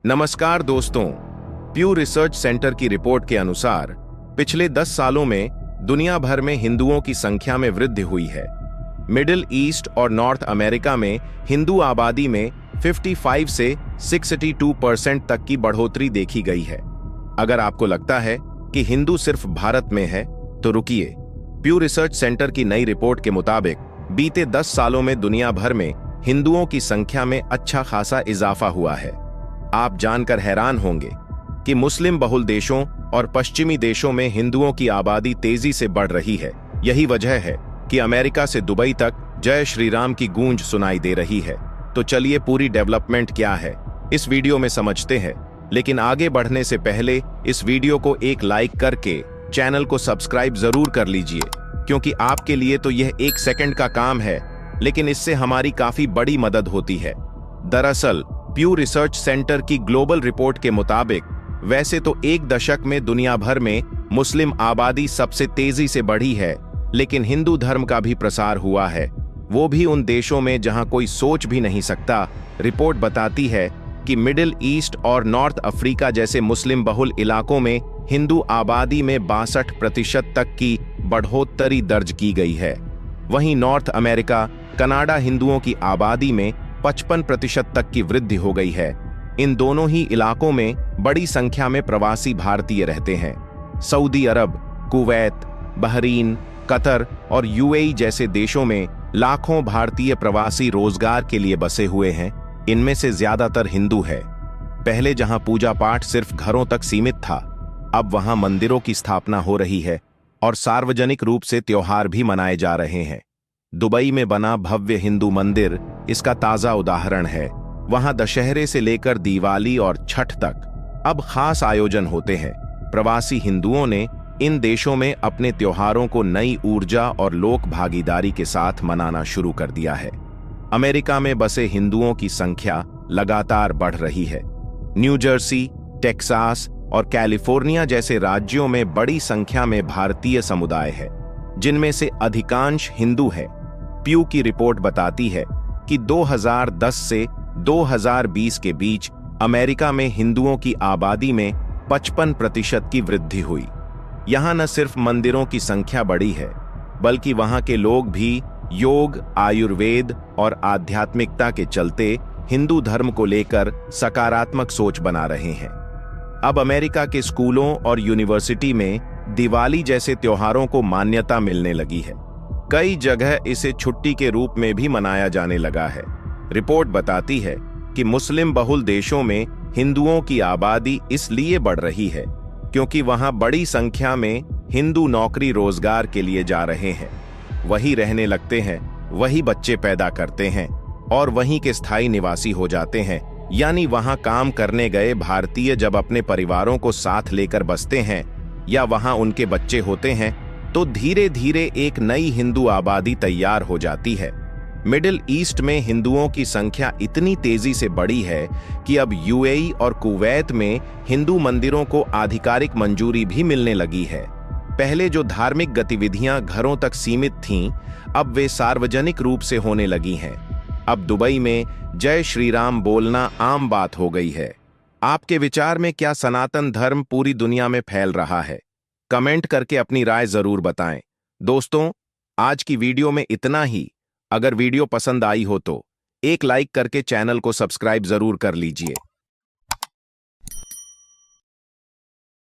नमस्कार दोस्तों। प्यू research centre की रिपोर्ट के अनुसार पिछले 10 सालों में दुनिया भर में हिंदुओं की संख्या में वृद्धि हुई है। मिडिल ईस्ट और नॉर्थ अमेरिका में हिंदू आबादी में 55 से 62% तक की बढ़ोतरी देखी गई है। अगर आपको लगता है कि हिंदू सिर्फ भारत में है तो रुकिए। प्यू रिसर्च सेंटर की नई रिपोर्ट के मुताबिक बीते 10 सालों में दुनिया भर में हिंदुओं की संख्या में अच्छा खासा इजाफा हुआ है। आप जानकर हैरान होंगे कि मुस्लिम बहुल देशों और पश्चिमी देशों में हिंदुओं की आबादी तेजी से बढ़ रही है। यही वजह है कि अमेरिका से दुबई तक जय श्री राम की गूंज सुनाई दे रही है। तो चलिए पूरी डेवलपमेंट क्या है इस वीडियो में समझते हैं। लेकिन आगे बढ़ने से पहले इस वीडियो को एक लाइक करके चैनल को सब्सक्राइब जरूर कर लीजिए, क्योंकि आपके लिए तो यह 1 सेकंड का काम है, लेकिन इससे हमारी काफी बड़ी मदद होती है। दरअसल प्यू रिसर्च सेंटर की ग्लोबल रिपोर्ट के मुताबिक वैसे तो 1 दशक में दुनिया भर में मुस्लिम आबादी सबसे तेजी से बढ़ी है, लेकिन हिंदू धर्म का भी प्रसार हुआ है, वो भी उन देशों में जहां कोई सोच भी नहीं सकता। रिपोर्ट बताती है कि मिडिल ईस्ट और नॉर्थ अफ्रीका जैसे मुस्लिम बहुल इलाकों में हिंदू आबादी में 62% तक की बढ़ोतरी दर्ज की गई है। वहीं नॉर्थ अमेरिका, कनाडा हिंदुओं की आबादी में 55% तक की वृद्धि हो गई है। इन दोनों ही इलाकों में बड़ी संख्या में प्रवासी भारतीय रहते हैं। सऊदी अरब, कुवैत, बहरीन, कतर और यूएई जैसे देशों में लाखों भारतीय प्रवासी रोजगार के लिए बसे हुए हैं। इनमें से ज्यादातर हिंदू है। पहले जहां पूजा पाठ सिर्फ घरों तक सीमित था, अब वहां मंदिरों की स्थापना हो रही है और सार्वजनिक रूप से त्योहार भी मनाए जा रहे हैं। दुबई में बना भव्य हिंदू मंदिर इसका ताजा उदाहरण है। वहां दशहरे से लेकर दिवाली और छठ तक अब खास आयोजन होते हैं। प्रवासी हिंदुओं ने इन देशों में अपने त्योहारों को नई ऊर्जा और लोक भागीदारी के साथ मनाना शुरू कर दिया है। अमेरिका में बसे हिंदुओं की संख्या लगातार बढ़ रही है। न्यू जर्सी, टेक्सास और कैलिफोर्निया जैसे राज्यों में बड़ी संख्या में भारतीय समुदाय है, जिनमें से अधिकांश हिंदू है। प्यू की रिपोर्ट बताती है कि 2010 से 2020 के बीच अमेरिका में हिंदुओं की आबादी में 55% की वृद्धि हुई। यहां न सिर्फ मंदिरों की संख्या बढ़ी है, बल्कि वहां के लोग भी योग, आयुर्वेद और आध्यात्मिकता के चलते हिंदू धर्म को लेकर सकारात्मक सोच बना रहे हैं। अब अमेरिका के स्कूलों और यूनिवर्सिटी में दिवाली जैसे त्योहारों को मान्यता मिलने लगी है। कई जगह इसे छुट्टी के रूप में भी मनाया जाने लगा है। रिपोर्ट बताती है कि मुस्लिम बहुल देशों में हिंदुओं की आबादी इसलिए बढ़ रही है क्योंकि वहां बड़ी संख्या में हिंदू नौकरी रोजगार के लिए जा रहे हैं, वहीं रहने लगते हैं, वही बच्चे पैदा करते हैं और वहीं के स्थायी निवासी हो जाते हैं। यानी वहां काम करने गए भारतीय जब अपने परिवारों को साथ लेकर बसते हैं या वहां उनके बच्चे होते हैं, तो धीरे धीरे एक नई हिंदू आबादी तैयार हो जाती है। मिडिल ईस्ट में हिंदुओं की संख्या इतनी तेजी से बढ़ी है कि अब यूएई और कुवैत में हिंदू मंदिरों को आधिकारिक मंजूरी भी मिलने लगी है। पहले जो धार्मिक गतिविधियां घरों तक सीमित थीं, अब वे सार्वजनिक रूप से होने लगी हैं। अब दुबई में जय श्री राम बोलना आम बात हो गई है। आपके विचार में क्या सनातन धर्म पूरी दुनिया में फैल रहा है? कमेंट करके अपनी राय जरूर बताएं। दोस्तों, आज की वीडियो में इतना ही। अगर वीडियो पसंद आई हो तो एक लाइक करके चैनल को सब्सक्राइब जरूर कर लीजिए।